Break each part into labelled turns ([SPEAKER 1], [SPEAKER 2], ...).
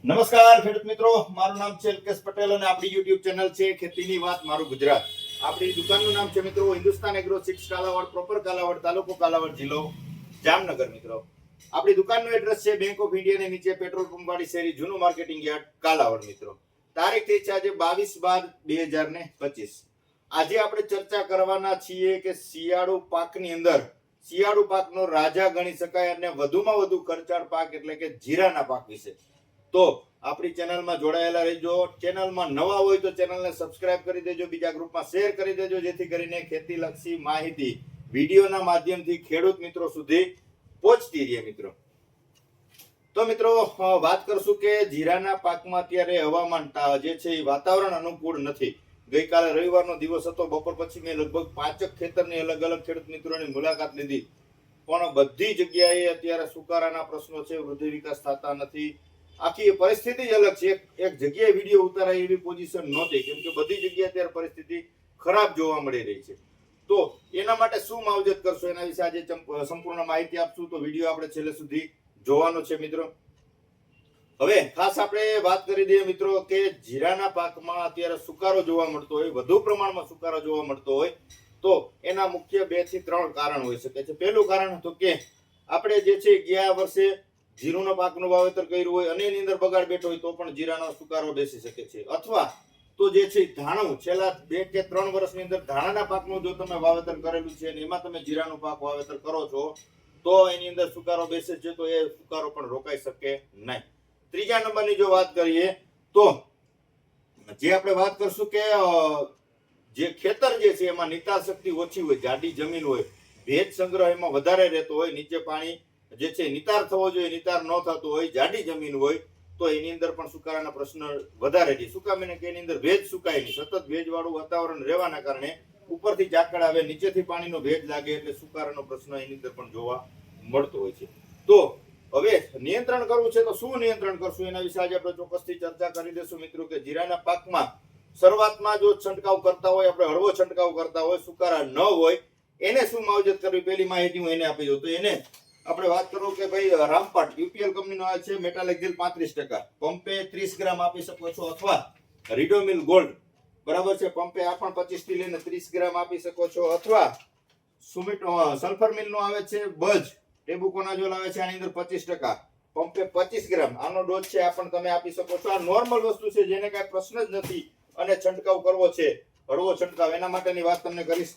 [SPEAKER 1] નમસ્કાર ખેડૂત મિત્રો, મારું નામ છે અલ્કેશ પટેલ અને આપણી YouTube ચેનલ છે ખેતીની વાત મારું ગુજરાત. આપણી દુકાનનું નામ છે મિત્રો હિન્દુસ્તાન એગ્રો 6 કાલાવડ, પ્રોપર કાલાવડ, તાલુકો કાલાવડ, જિલ્લો જામનગર. મિત્રો આપણી દુકાનનું એડ્રેસ છે બેંક ઓફ ઇન્ડિયા ની નીચે પેટ્રોલ પંપ વાળી શેરી, જૂનું માર્કેટિંગ યાર્ડ, કાલાવડ. મિત્રો તારીખ થઈ છે આજે 22/12/2025. આજે આપણે ચર્ચા કરવાના છીએ કે શિયાળુ પાકની અંદર શિયાળુ પાકનો રાજા ગણી શકાય અને વધુમાં વધુ ખર્ચાળ પાક એટલે કે જીરાના પાક વિશે. તો આપણી ચેનલમાં જોડાયેલા રહેજો. ચેનલમાં નવા હોય તો ચેનલને સબસ્ક્રાઇબ કરી દેજો, બીજા ગ્રુપમાં શેર કરી દેજો, જેથી કરીને ખેતીલક્ષી માહિતી વિડીયોના માધ્યમથી ખેડૂત મિત્રો સુધી પહોંચતી રહે. મિત્રો તો મિત્રો વાત કરશું કે જીરાના પાકમાં અત્યારે હવામાન જે છે એ વાતાવરણ અનુકૂળ નથી. ગઈકાલે રવિવારનો દિવસ હતો, બપોર પછી મેં લગભગ 5 ખેતરની અલગ અલગ ખેડૂત મિત્રોની મુલાકાત લીધી, પણ બધી જગ્યાએ અત્યારે સુકારાના પ્રશ્નો છે, વૃદ્ધિ વિકાસ થતા નથી. આખી પરિસ્થિતિ જ અલગ છે. એક જગ્યાએ વિડીયો ઉતારાય એવી પોઝિશન નહોતી, કેમ કે બધી જગ્યાએ અત્યારે પરિસ્થિતિ ખરાબ જોવા મળી રહી છે. તો એના માટે શું માવજત કરશો એના વિશે આજે સંપૂર્ણ માહિતી આપશું. તો વિડીયો આપણે છેલ્લે સુધી જોવાનો છે. મિત્રો હવે ખાસ આપણે વાત કરી દઈએ મિત્રો કે જીરાના પાકમાં અત્યારે સુકારો જોવા મળતો હોય, વધુ પ્રમાણમાં સુકારો જોવા મળતો હોય તો એના મુખ્ય 2 થી 3 કારણ હોઈ શકે છે. પહેલું કારણ તો કે આપણે જે છે ગયા વર્ષે જીરુના પાકનું વાવેતર કર્યું હોય અને એની અંદર બગાડ બેઠો હોય તો પણ જીરાનો સુકારો બેસી શકે છે. અથવા તો જે છે ધાણું છેલ્લા 2 કે 3 વર્ષની અંદર ધાણાના પાકનું જો તમે વાવેતર કરેલું છે અને એમાં તમે જીરાનું પાક વાવેતર કરો છો તો એની અંદર સુકારો બેસે છે, તો એ સુકારો પણ રોકાઈ શકે નહીં. ત્રીજા નંબરની જો વાત કરીએ તો જે આપણે વાત કરશું કે જે ખેતર જે છે એમાં નિતાર શક્તિ ઓછી હોય, જાડી જમીન હોય, ભેજ સંગ્રહ એમાં વધારે રહેતો હોય, નીચે પાણી જે છે નિતાર થવો જોઈએ, નિતાર ન થતો હોય, જાડી જમીન હોય તો એની અંદર પણ સુકારાના પ્રશ્ન વધારે છે. સુકામીને કે એની અંદર ભેજ સુકાય નહીં, સતત ભેજવાળું વાતાવરણ રહેવાના કારણે ઉપરથી ઝાકળ આવે, નીચેથી પાણીનો ભેજ લાગે એટલે સુકારાનો પ્રશ્ન એની અંદર પણ જોવા મળતો હોય છે. તો હવે નિયંત્રણ કરવું છે તો શું નિયંત્રણ કરશું એના વિશે આજે આપણે ચોક્કસથી ચર્ચા કરી દઈશું. મિત્રો કે જીરાના પાકમાં શરૂઆતમાં જો છંટકાવ કરતા હોય, આપણે હળવો છંટકાવ કરતા હોય, સુકારા ન હોય, એને શું માવજત કરવી પહેલી માહિતી હું એને આપી દઉં. તો એને આપણે વાત કરું કે ભાઈ રામપાટ યુપીએલ કંપનીનો આવે છે, મેટાલેક્ઝિલ 35%, પંપે 30 ગ્રામ આપી શકો છો, અથવા રીડોમિલ ગોલ્ડ બરાબર છે, પંપે આ પણ 25 થી લઈને 30 ગ્રામ આપી શકો છો, અથવા સલ્ફર મિલ નો આવે છે બજ ટેબુકોનાઝોલ આવે છે, આની અંદર 25%, પંપે 25 ગ્રામ આનો ડોઝ છે, આ પણ તમે આપી શકો છો. આ નોર્મલ વસ્તુ છે, જેને કાંઈ પ્રશ્ન જ નથી અને છંટકાવ કરવો છે હળવો છંટકાવ, એના માટેની વાત તમને કરીશ.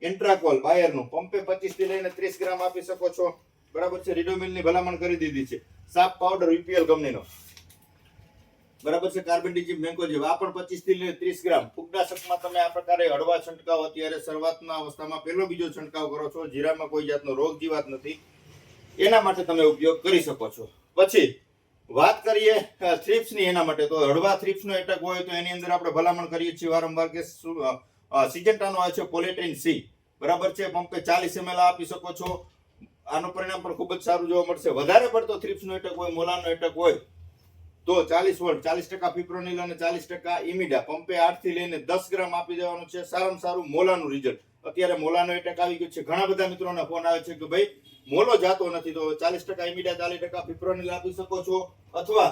[SPEAKER 1] ઇન્ટ્રાકોલ બાયરનું પંપે 25 થી લઈને 30 ગ્રામ આપી શકો છો, બરાબર છે. રીડોમિલ ની ભલામણ કરી દીધી છે. સાપ પાવડર યુપીએલ કંપનીનો બરાબર છે, કાર્બેન્ડિઝિમ મેન્કોઝેબ આ પણ 25 થી લઈને 30 ગ્રામ. ફૂગનાશકમાં તમે આ પ્રકારે હળવા છંટકાવ અત્યારે શરૂઆતના અવસ્થામાં પહેલો બીજો છંટકાવ કરો છો, જીરામાં કોઈ જાતનો રોગ જીવાત નથી, એના માટે તમે ઉપયોગ કરી શકો છો. પછી વાત કરીએ થ્રિપ્સની, એના માટે તો હળવા થ્રિપ્સનો એટેક હોય તો એની અંદર આપણે ભલામણ કરીએ છીએ વારંવાર કે સિજન્ટાનો આવે છે પોલેટ્રીન સી, બરાબર છે, પંપે 40 ml આપી શકો છો. આનું પરિણામ પણ ખૂબ જ સારું જોવા મળશે. વધારે પડતો થ્રિપ્સનો એટેક હોય, મોલાનો એટેક હોય તો 40% ફિપ્રોનિલ અને 40% ઇમિડા પંપે 8 થી લઈને 10 ગ્રામ આપી દેવાનું છે. સારામાં સારું મોલાનું રિઝલ્ટ. અત્યારે મોલાનો એટેક આવી ગયો છે, ઘણા બધા મિત્રોના ફોન આવે છે કે ભાઈ મોલો જાતો નથી, તો 40% ઇમિડા 40% ફિપ્રોનિલ આપી શકો છો, અથવા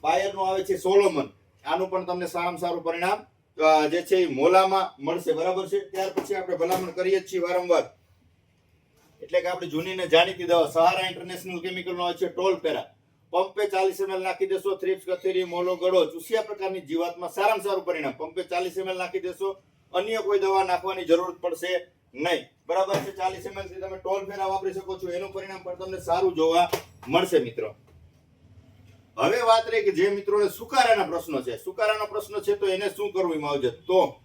[SPEAKER 1] બાયરનું આવે છે સોલોમન, આનું પણ તમને સારામાં સારું પરિણામ જે છે એ મોલામાં મળશે, બરાબર છે. ત્યાર પછી આપણે ભલામણ કરીએ છીએ વારંવાર, એટલે કે આપણે જૂની ને જાણીતી દવા સહારા ઇન્ટરનેશનલ કેમિકલ નો આવે છે ટોલપેરા, પંપે 40 ml નાખી દેશો. થ્રિપ્સ, કથેરી, મોલો, ગળો, ચૂસિયા પ્રકારની જીવાતમાં સારામાં સારું પરિણામ. પંપે 40 ml નાખી દેશો, અન્ય કોઈ દવા નાખવાની જરૂર પડશે નહીં, બરાબર છે. 40 ml થી તમે ટોલપેરા વાપરી શકો છો, એનું પરિણામ પણ તમને સારું જોવા મળશે. મિત્રો હવે વાત રહી કે જે મિત્રોને સુકારાના પ્રશ્નો છે, સુકારાનો પ્રશ્ન છે તો એને શું કરવું માવજત. તો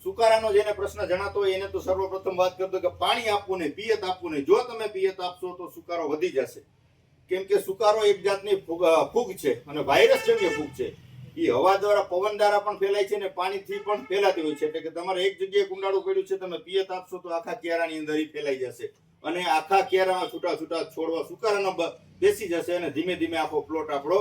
[SPEAKER 1] સુકારાનો જેને પ્રશ્ન જણાતો હોય એને તો સર્વપ્રથમ વાત કરતો કે પાણી આપવું નહીં, પિયત આપવું નહીં. જો તમે પિયત આપશો તો સુકારો વધી જશે, કેમ કે સુકારો એક જાતની ફૂગ છે અને વાયરસ જન્ય ફૂગ છે. એ હવા દ્વારા, પવન દ્વારા પણ ફેલાય છે અને પાણીથી પણ ફેલાતી હોય છે. એટલે કે તમારે એક જગ્યાએ કુંડાળું પડ્યું છે, તમે પિયત આપશો તો આખા ક્યારાની અંદર ફેલાઈ જશે અને આખા ક્યારામાં છૂટા છૂટા છોડવા સુકારાના બેસી જશે અને ધીમે ધીમે આખો પ્લોટ આપણો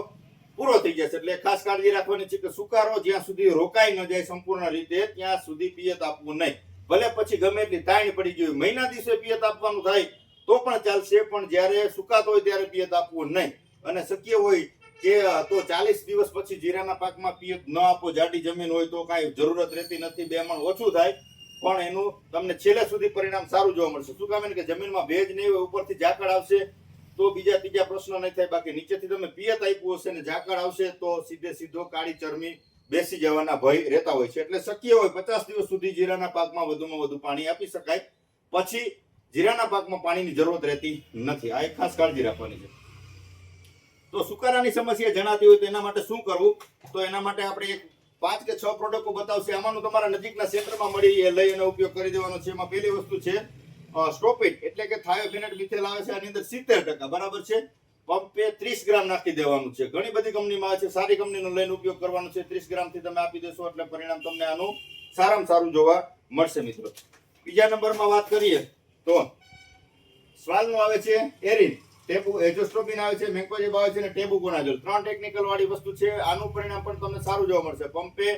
[SPEAKER 1] પૂરો થઈ જશે. એટલે ખાસ કાળજી રાખવાની છે કે સુકારો જ્યાં સુધી રોકાઈ ન જાય સંપૂર્ણ રીતે ત્યાં સુધી પિયત આપવું નહીં. ભલે પછી ગમે એટલી તાણ પડી ગઈ, મહિના દિવસે પિયત આપવાનું થાય તો પણ ચાલશે, પણ જ્યારે સુકાતો હોય ત્યારે પિયત આપવું નહીં. અને શક્ય હોય કે તો 40 દિવસ પછી જીરાના પાકમાં પિયત ન આપો, જાડી જમીન હોય તો કાંઈ જરૂરત રહેતી નથી, 2 મણ ઓછું થાય, પણ એનું તમને છેલ્લે સુધી પરિણામ સારું જોવા મળશે. શું કામ કે જમીનમાં ભેજ નહીં હોય, ઉપરથી ઝાકળ આવશે તો બીજા ત્રીજા પ્રશ્નો નહીં થાય. બાકી નીચેથી તમે પિયત આપ્યું હશે ને ઝાકળ આવશે તો સીધો કાળી ચરમી બેસી જવાના ભય રહેતા હોય છે. એટલે શક્ય હોય 50 દિવસ સુધી જીરાના પાકમાં વધુમાં વધુ પાણી આપી શકાય, પછી જીરાના પાકમાં પાણીની જરૂરત રહેતી નથી. આ એક ખાસ કાળજી રાખવાની છે. તો સુકારાની સમસ્યા જણાતી હોય તો એના માટે શું કરવું, તો એના માટે આપણે એક 5 કે 6 પ્રોડક્ટો બતાવશે. આમાંનું તમારા નજીકના સેન્ટરમાં મળી એ લઈ અને ઉપયોગ કરી દેવાનો છે. એમાં પહેલી વસ્તુ છે સ્ટોપિટ, એટલે કે થાયોફેનેટ મિથેલ આવે છે, આની અંદર 70%, બરાબર છે. પંપે 30 ગ્રામ નાખી દેવાનું છે. ઘણી બધી કંપનીમાં આવે છે, સારી કંપનીનો લઈને ઉપયોગ કરવાનો છે. 30 ગ્રામથી તમે આપી દેશો એટલે પરિણામ તમને આનું સારામાં સારું જોવા મળશે મિત્રો. બીજા નંબરમાં વાત કરીએ તો સ્વાલનું આવે છે એરિન, ટેબુ એઝોસ્ટ્રોબિન આવે છે, મેન્કોજેબ આવે છે અને ટેબુકોનાઝોલ. 3 ટેકનિકલ વાળી વસ્તુ છે. આનું પરિણામ પણ તમને સારું જોવા મળશે. પંપે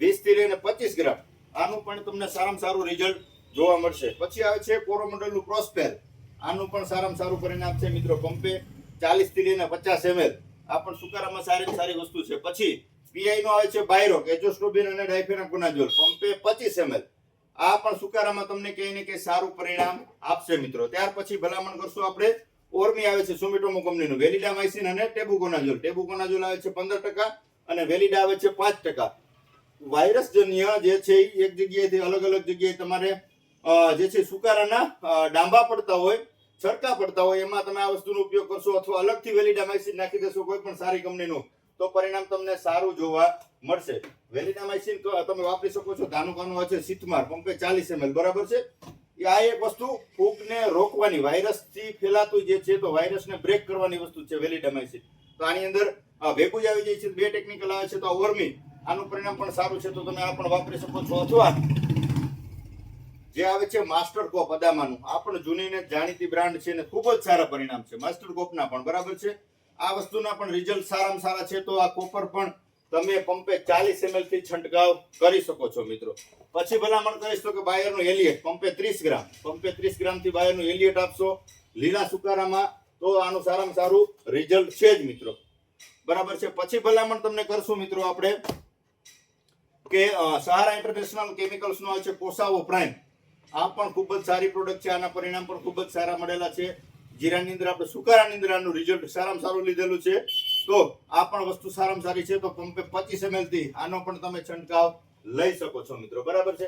[SPEAKER 1] 20 થી લઈને 25 ગ્રામ, આનું પણ તમને સારામાં સારું રિઝલ્ટ જોવા મળશે. પછી આવે છે કોરોમંડલનું પ્રોસ્પેર, આનું પણ સારામાં સારું પરિણામ છે મિત્રો. પંપે 40 થી લઈને 50 ml, આ પણ સુકારામાં સારી વસ્તુ છે. પછી પીઆઈ નો આવે છે બાયરોક, એઝોસ્ટ્રોબિન અને ડાયફેનાકોનાઝોલ, પંપે 25 ml, આ પણ સુકારામાં તમને ક્યાંય ને ક્યાંય સારું પરિણામ આપશે મિત્રો. ત્યાર પછી ભલામણ કરશું આપણે ઓર્મી આવે છે સુમિટોમો કંપનીનું, વેલિડામાઇસિન અને ટેબુકોનાઝોલ. ટેબુકોનાઝોલ આવે છે 15% અને વેલિડા આવે છે 5%. વાયરસજન્ય જે છે એક જગ્યાએથી અલગ જગ્યાએ તમારે જે છે સુકારાના ડાંબા પડતા હોય, છડકા પડતા હોય, એમાં તમે આ વસ્તુનો ઉપયોગ કરશો અથવા અલગથી વેલિડામાઇસિન નાખી દેશો કોઈ પણ સારી કંપનીનું, તો પરિણામ તમને સારું જોવા મળશે. વેલિડામાઇસિન તમે વાપરી શકો છો. ધાનુકાનું આવે છે સિથમાર, પંપે 40 ml, બરાબર છે. આ એક વસ્તુ ફૂગને રોકવાની, વાયરસથી ફેલાતું જે છે તો વાયરસને બ્રેક કરવાની વસ્તુ છે વેલિડામાઇસિન. તો આની અંદર ભેગું જ આવી જાય છે. 2 ટેકનિકલ આવે છે. તો ઓર્મી, આનું પરિણામ પણ સારું છે, તો તમે આ પણ વાપરી શકો છો. અથવા જે આવે છે માસ્ટર કોપ અદામાનું, આ પણ જૂની ને જાણીતી બ્રાન્ડ છે ને ખૂબ જ સારા પરિણામ છે માસ્ટર કોપના પણ, બરાબર છે. આ વસ્તુના પણ રિઝલ્ટ સારામાં સારા છે. તો આ કોપર પણ તમે પંપે 40 ml થી છંટકાવ કરી શકો છો મિત્રો. પછી ભલામણ કરીશ તો કે બાયરનું એલિયટ, પંપે 30 ગ્રામ, પંપે 30 ગ્રામ થી બાયરનું એલિયટ આપશો લીલા સુકારામાં, તો આનું સારામાં સારું રિઝલ્ટ છે જ મિત્રો, બરાબર છે. પછી ભલામણ તમને કરશું મિત્રો આપણે કે સહારા ઇન્ટરનેશનલ કેમિકલ્સ નો આવે છે કોસાવો પ્રાઇમ, આ પણ ખૂબ જ સારી પ્રોડક્ટ છે. આના પરિણામ પણ ખૂબ જ સારા મળેલા છે. જીરાની અંદર આપણે સુકારાની અંદર આનું રિઝલ્ટ સારામાં સારું લીધેલું છે, તો આ પણ વસ્તુ સારામાં સારી છે. તો પંપે 25 ml થી આનો પણ તમે છંટકાવ લઈ શકો છો મિત્રો, બરાબર છે.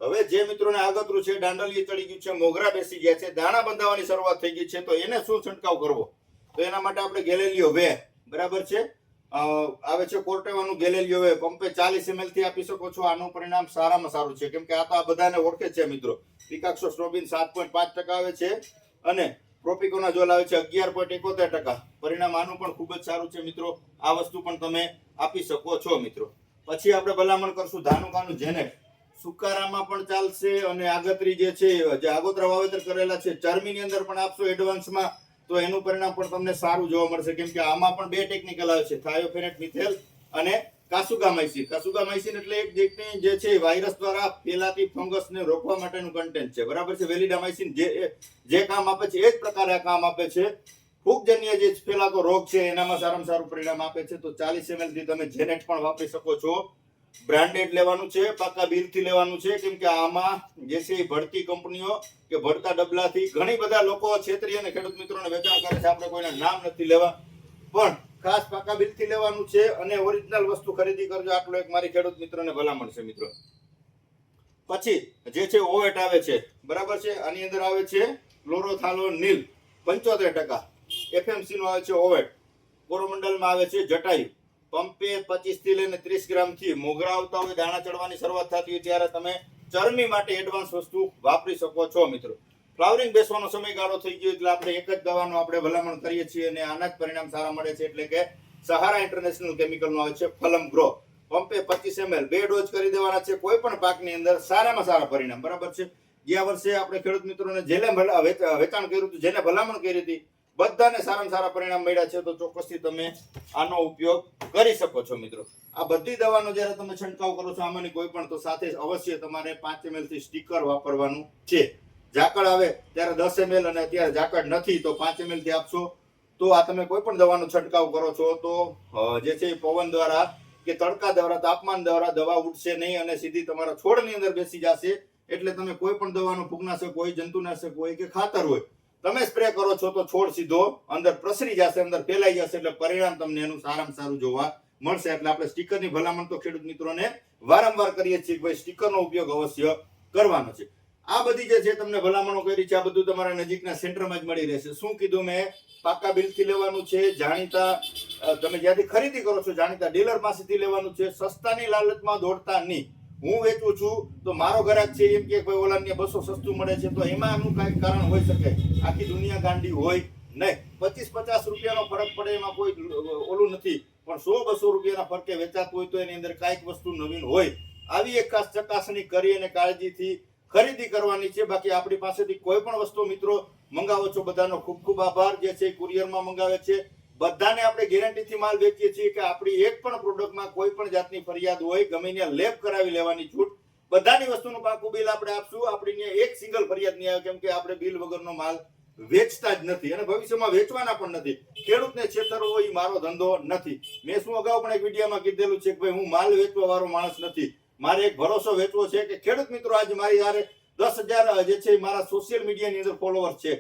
[SPEAKER 1] હવે જે મિત્રોને આગતરું છે, દાંડલીએ ચડી ગયું છે, મોગરા બેસી ગયા છે, દાણા બંધાવાની શરૂઆત થઈ ગઈ છે, તો એને શું છંટકાવ કરવો, તો એના માટે આપણે ગેલેલિયો વે, બરાબર છે, આવે છે કોર્ટેવાનું ગેલેલિયો વે, પંપે 40 ml થી આપી શકો છો. આનું પરિણામ સારામાં સારું છે, કેમ કે આ તો આ બધાને ઓળખે છે મિત્રો. પિકાક્સોસ્ટ્રોબિન 7.5% આવે છે અને પ્રોપિકોનાઝોલ આવે છે 11.71%. પરિણામ આનું પણ ખૂબ જ સારું છે મિત્રો. આ વસ્તુ પણ તમે આપી શકો છો મિત્રો. પછી આપણે ભલામણ કરશું ધાનુકાનું જેનેટ, સુકારામાં પણ ચાલશે અને આગતરી જે છે, જે આગોતરા વાવેતર કરેલા છે, ચરમીની અંદર પણ આપશો એડવાન્સમાં, તો એનું પરિણામ પણ તમને સારું જોવા મળશે. કેમ કે આમાં પણ 2 ટેકનિકલ આવે છે, થાયોફેનેટ મિથેલ અને કાસુગામાઇસિન. કાસુગામાઇસિન એટલે એક જાતની જે છે વાયરસ દ્વારા ફેલાતી ફંગસને રોકવા માટેનું કન્ટેન્ટ છે, બરાબર છે. વેલિડામાઇસિન જે કામ આપે છે એ જ પ્રકારે આ કામ આપે છે. ફૂગજન્ય જે ફેલાતો રોગ છે એનામાં સારામાં સારું પરિણામ આપે છે. તો 40 ml થી તમે જેનેટ પણ વાપરી શકો છો. બ્રાન્ડેડ લેવાનું છે, પાકા બિલથી લેવાનું છે, કેમ કે આમાં જે છે ભળતી કંપનીઓ કે ભળતા ડબલાથી ઘણી બધા લોકો છેતરી અને ખેડૂત મિત્રોને વેચાણ કરે છે. આપણે કોઈના નામ નથી લેવા, પણ ખાસ પાકા બિલથી લેવાનું છે અને ઓરિજિનલ વસ્તુ ખરીદી કરજો. આટલો એક મારી ખેડૂત મિત્રોને ભલામણ છે મિત્રો. પછી જે છે ઓવેટ આવે છે, બરાબર છે. આની અંદર આવે છે ક્લોરોથાલોનિલ 75%, એફએમસી નો આવે છે ઓવેટ, કોરોમંડલમાં આવે છે જટાયુ. પંપે 25 થી લઈને 30 ગ્રામ થી મોગરા આવતા હોય, દાણા ચડવાની શરૂઆત થતી હોય, ત્યારે તમે ચરમી માટે એડવાન્સ વસ્તુ વાપરી શકો છો મિત્રો. ફ્લાવરિંગ બેસવાનો સમયગાળો થઈ ગયો એટલે આપણે એક જ દવાનું આપણે ભલામણ કરીએ છીએ અને આના જ પરિણામ સારા મળે છે. એટલે કે સહારા ઇન્ટરનેશનલ કેમિકલ નો આવે છે ફલમ ગ્રો, પંપે 25 ml, 2 ડોઝ કરી દેવાના છે. કોઈ પણ પાકની અંદર સારામાં સારા પરિણામ, બરાબર છે. ગયા વર્ષે આપણે ખેડૂત મિત્રોને જેને વેચાણ કર્યું હતું, જેને ભલામણ કરી હતી, બધાને સારામાં સારા પરિણામ મળ્યા છે. તો ચોક્કસથી તમે આનો ઉપયોગ કરી શકો છો મિત્રો. આ બધી દવાનો જ્યારે તમે છંટકાવ કરો છો આમાંની કોઈ પણ, તો સાથે અવશ્ય તમારે 5 ml થી સ્ટીકર વાપરવાનું છે. ઝાકળ આવે ત્યારે 10 ml અને અત્યારે ઝાકળ નથી તો 5 ml થી આપશો તો આ તમે કોઈ પણ દવાનો છંટકાવ કરો છો તો જે છે પવન દ્વારા કે તડકા દ્વારા, તાપમાન દ્વારા દવા ઉડશે નહીં અને સીધી તમારા છોડની અંદર બેસી જશે. એટલે તમે કોઈ પણ દવાનું ફૂગનાશક હોય, જંતુનાશક હોય કે ખાતર હોય, તમે સ્પ્રે કરો છો તો છોડ સીધો અંદર પ્રસરી જશે, અંદર ફેલાઈ જશે. એટલે પરિણામ તમને એનું સારામાં સારું જોવા મળશે. એટલે આપણે સ્ટીકરની ભલામણ તો ખેડૂત મિત્રોને વારંવાર કરીએ છીએ કે ભાઈ સ્ટીકરનો ઉપયોગ અવશ્ય કરવાનો છે. આ બધી જે છે તમને ભલામણો કરી છે, આ બધું તમારા નજીકના સેન્ટરમાં જ મળી રહેશે. શું કીધું મેં? પાકા બિલથી લેવાનું છે, જાણીતા તમે જ્યાંથી ખરીદી કરો છો જાણીતા ડીલર પાસેથી લેવાનું છે. સસ્તાની લાલચમાં દોડતા નહીં. હું વેચું છું તો મારો ગ્રાહક છે એમ કે ભાઈ ઓલાને 200 સસ્તું મળે છે, તો એમાં આનું કઈ કારણ હોઈ શકે? આખી દુનિયા ગાંડી હોય નહીં. 25-50 રૂપિયાનો ફરક પડે એમાં કોઈ ઓલું નથી, પણ 100-200 રૂપિયાના ફરકે વેચાતું હોય તો એની અંદર કાંઈક વસ્તુ નવીન હોય. આવી એક ખાસ ચકાસણી કરી અને કાળજીથી ખરીદી કરવાની છે. બાકી આપણી પાસેથી કોઈ પણ વસ્તુ મિત્રો મંગાવો છો બધાનો ખૂબ ખૂબ આભાર. જે છે કુરિયરમાં મંગાવે છે બધાને આપણે ગેરંટીથી માલ વેચીએ છીએ કે આપણી એક પણ પ્રોડક્ટમાં કોઈ પણ જાતની ફરિયાદ હોય ગમે ત્યાં લેબ કરાવી લેવાની છૂટ. બધાની વસ્તુનું પાકું બિલ આપણે આપશું. આપણી એક સિંગલ ફરિયાદ નહીં આવે, કેમ કે આપણે બિલ વગરનો માલ વેચતા જ નથી અને ભવિષ્યમાં વેચવાના પણ નથી. ખેડૂતને છેતરવો એ મારો ધંધો નથી. મેં શું અગાઉ પણ એક વિડીયોમાં કીધેલું છે કે ભાઈ હું માલ વેચવા વાળો માણસ નથી. મારે એક ભરોસો વેચવો છે કે ખેડૂત મિત્રો આજે મારી યારે 10,000 જે છે મારા સોશિયલ મીડિયાની અંદર ફોલોવર છે.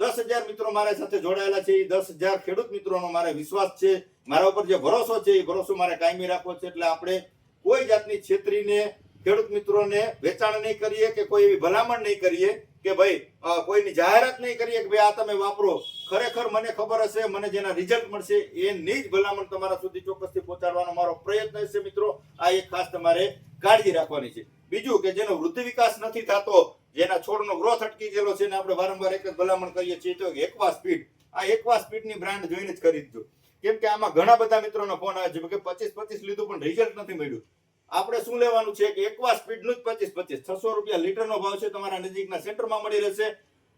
[SPEAKER 1] 10,000 મિત્રો મારા સાથે જોડાયેલા છે. એ 10,000 ખેડૂત મિત્રોનો મારે વિશ્વાસ છે, મારા ઉપર જે ભરોસો છે એ ભરોસો મારે કાયમી રાખવો છે. એટલે આપણે કોઈ જાતની છેતરીને ખેડૂત મિત્રોને વેચાણ નહીં કરીએ કે કોઈ એવી ભલામણ નહીં કરીએ કે ભાઈ કોઈની જાહેરાત નહીં કરીએ કે ભાઈ આ તમે વાપરો. ખરેખર મને ખબર હશે, મને જેના રિઝલ્ટ મળશે એની જ ભલામણ તમારા સુધી ચોક્કસથી પહોંચાડવાનો મારો પ્રયત્ન હશે મિત્રો. આ એક ખાસ તમારે કાળજી રાખવાની છે. બીજું કે જેનો વૃદ્ધિ વિકાસ નથી થતો, જેના છોડનો ગ્રોથ અટકી ગયેલો છે ને આપણે વારંવાર એક જ ભલામણ કરીએ છીએ તો એક્વા સ્પીડ. આ એક્વા સ્પીડની બ્રાન્ડ જોઈને જ ખરીદજો. કેમ કે આમાં ઘણા બધા મિત્રોનો ફોન આવે છે કે 25 લીધું પણ રિઝલ્ટ નથી મળ્યું. આપણે શું લેવાનું છે કે એક્વા સ્પીડનું જ 25 600 રૂપિયા લીટરનો ભાવ છે. તમારા નજીકના સેન્ટરમાં મળી રહેશે.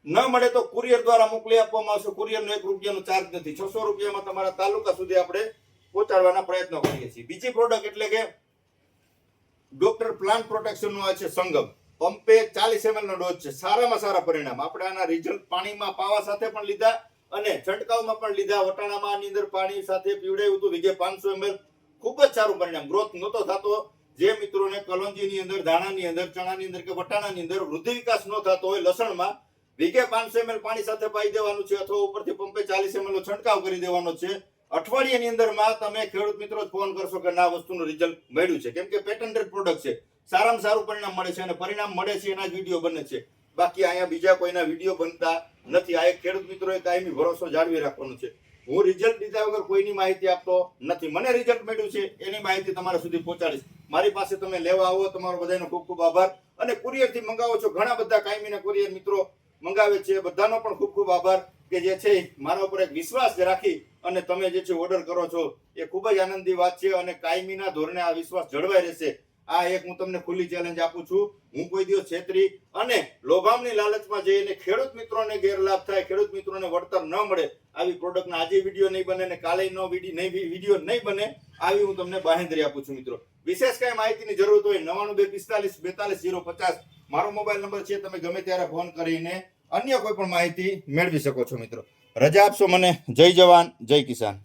[SPEAKER 1] ન મળે તો કુરિયર દ્વારા મોકલી આપવામાં આવશે. કુરિયરનો 1 રૂપિયાનો ચાર્જ નથી. 600 રૂપિયામાં તમારા તાલુકા સુધી આપણે પહોંચાડવાના પ્રયત્નો કરીએ છીએ. બીજી પ્રોડક્ટ એટલે કે ડોક્ટર પ્લાન્ટ પ્રોટેક્શનનો આ છે સંગમ. પંપે 40 ml નો ડોઝ છે. સારામાં સારા પરિણામ. આપણે આના રિઝલ્ટ પાણીમાં પાવા સાથે પણ લીધા અને છંટકાવમાં પણ લીધા. વટાણામાં આની અંદર પાણી સાથે પીવડાવ્યું હતું વિઘે 500 ml. ખૂબ જ સારું પરિણામ. ગ્રોથ નહોતો થતો. જે મિત્રોને કલોંજીની અંદર, દાણાની અંદર, ચણાની અંદર કે વટાણાની અંદર વૃદ્ધિ વિકાસ ન થતો હોય, લસણમાં વિઘે 500 ml પાણી સાથે પાઈ દેવાનું છે અથવા ઉપરથી પંપે 40 ml નો છંટકાવ કરી દેવાનો છે. અઠવાડિયાની અંદરમાં તમે ખેડૂત મિત્રો ફોન કરશો કે ના વસ્તુનું રિઝલ્ટ મળ્યું છે. કેમ કે પેટન્ટેડ પ્રોડક્ટ છે. સારામાં સારું પરિણામ મળે છે અને પરિણામ મળે છે એના જ વિડીયો બને છે. બાકી અહીંયા બીજા કોઈના વિડીયો બનતા નથી. આ એક ખેડૂત મિત્રોએ કાયમી ભરોસો જાળવી રાખવાનો છે. હું રિઝલ્ટ લીધા વગર કોઈની માહિતી આપતો નથી. મને રિઝલ્ટ મળ્યું છે એની માહિતી તમારા સુધી પહોંચાડીશ. મારી પાસે તમે લેવા આવો, તમારો બધાનો ખૂબ ખૂબ આભાર. અને કુરિયરથી મંગાવો છો, ઘણા બધા કાયમીના કુરિયર મિત્રો મંગાવે છે, બધાનો પણ ખૂબ ખૂબ આભાર કે જે છે મારા ઉપર એક વિશ્વાસ રાખી અને તમે જે છે ઓર્ડર કરો છો. એ ખૂબ જ આનંદની વાત છે અને કાયમીના ધોરણે આ વિશ્વાસ જળવાઈ રહેશે. આ એક હું તમને ખુલ્લી ચેલેન્જ આપું છું. હું કોઈ દિવસ છેતરી અને લોભામની લાલચમાં જઈને ખેડૂત મિત્રોને ગેરલાભ થાય, ખેડૂત મિત્રોને વળતર ન મળે આવી પ્રોડક્ટના આજે વિડીયો નહીં બને અને કાલે વિડીયો નહીં બને આવી હું તમને બાહેંધરી આપું છું મિત્રો. વિશેષ કઈ માહિતીની જરૂરત હોય 9245 મારો મોબાઈલ નંબર છે. તમે ગમે ત્યારે ફોન કરીને અન્ય કોઈ પણ માહિતી મેળવી શકો છો મિત્રો. રજા આપશો મને. જય જવાન, જય કિસાન.